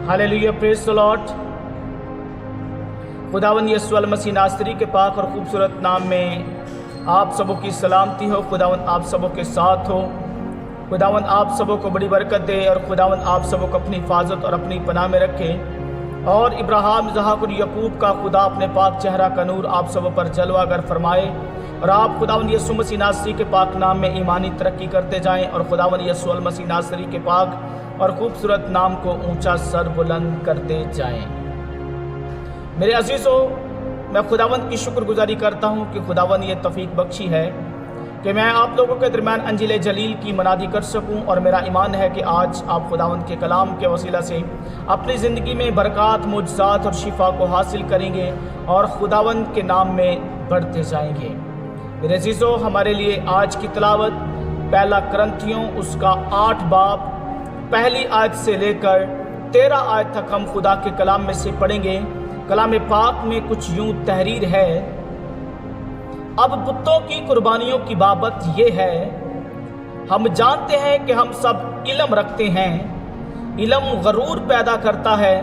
Hallelujah, praise the Lord. खुदावंद यीशु मसीह नासरी के पाक और खूबसूरत नाम में आप सबों की सलामती हो। खुदावंद आप सबों के साथ हो। खुदावंद आप सबों को बड़ी बरकत दे और खुदावंद आप सबों को अपनी हिफाजत और अपनी पनाह में रखे। और इब्राहिम, इसहाक और यकूब का खुदा अपने पाक चेहरा का नूर आप सबों पर जलवागर फरमाए और आप खुदावंद यीशु मसीह नासरी के पाक नाम में ईमानी तरक्की करते जाएं और खुदावंद यीशु मसीह नासरी के पाक और खूबसूरत नाम को ऊंचा सर बुलंद करते जाएं। मेरे अजीज़ों, मैं खुदावंद की शुक्रगुजारी करता हूं कि खुदावंद ये तौफीक बख्शी है कि मैं आप लोगों के दरमियान अंजिल जलील की मनादी कर सकूं। और मेरा ईमान है कि आज आप खुदावंद के कलाम के वसीला से अपनी ज़िंदगी में बरक़ात, मुअज्ज़ात और शिफा को हासिल करेंगे और खुदावंद के नाम में बढ़ते जाएंगे। मेरे अजीज़ों, हमारे लिए आज की तिलावत पहला करंथियों उसका 8 बाब पहली आयत से लेकर 13 आयत तक हम खुदा के कलाम में से पढ़ेंगे। कलाम पाक में कुछ यूं तहरीर है। अब बुतों की कुर्बानियों की बाबत ये है, हम जानते हैं कि हम सब इल्म रखते हैं। इल्म गरूर पैदा करता है,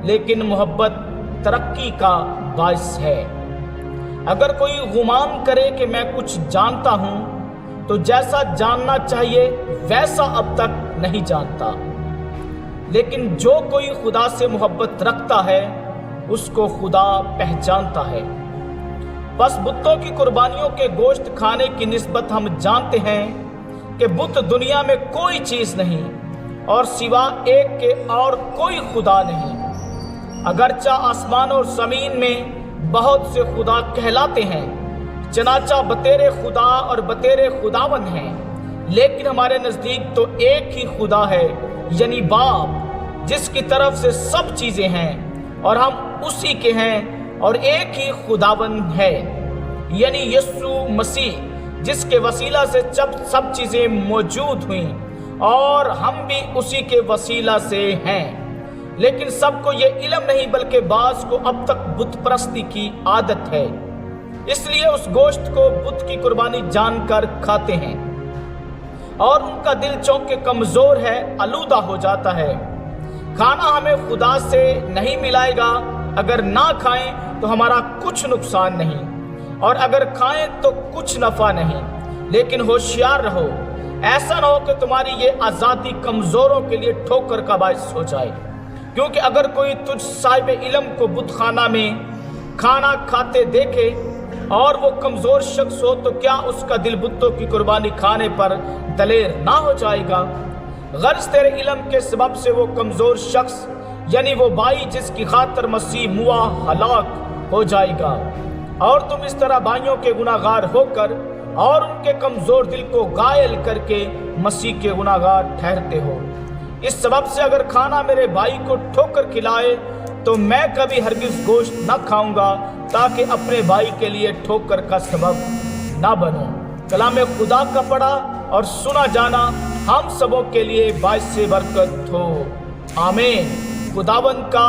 लेकिन मोहब्बत तरक्की का बायस है। अगर कोई गुमान करे कि मैं कुछ जानता हूँ, तो जैसा जानना चाहिए वैसा अब तक नहीं जानता। लेकिन जो कोई खुदा से मोहब्बत रखता है, उसको खुदा पहचानता है। बस बुतों की कुर्बानियों के गोश्त खाने की निस्बत हम जानते हैं कि बुत दुनिया में कोई चीज़ नहीं और सिवा एक के और कोई खुदा नहीं। अगरचा आसमान और ज़मीन में बहुत से खुदा कहलाते हैं, चनाचा बतेरे खुदा और बतेरे खुदावन हैं, लेकिन हमारे नज़दीक तो एक ही खुदा है, यानी बाप, जिसकी तरफ से सब चीज़ें हैं और हम उसी के हैं। और एक ही खुदावन है, यानी यीशु मसीह, जिसके वसीला से सब चीज़ें मौजूद हुई और हम भी उसी के वसीला से हैं। लेकिन सबको ये इल्म नहीं, बल्कि बाज़ को अब तक बुत परस्ती की आदत है, इसलिए उस गोश्त को बुत की कुर्बानी जानकर खाते हैं और उनका दिल चौंक के कमज़ोर है, आलूदा हो जाता है। खाना हमें खुदा से नहीं मिलाएगा। अगर ना खाएं तो हमारा कुछ नुकसान नहीं, और अगर खाएं तो कुछ नफ़ा नहीं। लेकिन होशियार रहो, ऐसा ना हो कि तुम्हारी ये आज़ादी कमज़ोरों के लिए ठोकर का बायस हो जाए। क्योंकि अगर कोई तुझ साहिब इल्म को बुतखाना में खाना खाते देखे और वो कमज़ोर शख्स हो, तो क्या उसका दिल बुतों की कुर्बानी खाने पर दलेर ना हो जाएगा? गर्ज तेरे इल्म के सबब से वो कमज़ोर शख्स, यानी वो भाई जिसकी खातर मसीह मुआ, हलाक हो जाएगा। और तुम इस तरह भाइयों के गुनाहगार होकर और उनके कमज़ोर दिल को घायल करके मसीह के गुनाहगार ठहरते हो। इस सबब से अगर खाना मेरे भाई को ठोकर खिलाए, तो मैं कभी हरगिज़ गोश्त न खाऊंगा, ताकि अपने भाई के लिए ठोकर का सबब ना बनूं। कलाम खुदा का पढ़ा और सुना जाना हम सबों के लिए बाइस से बरकत हो। आमीन। खुदावंद का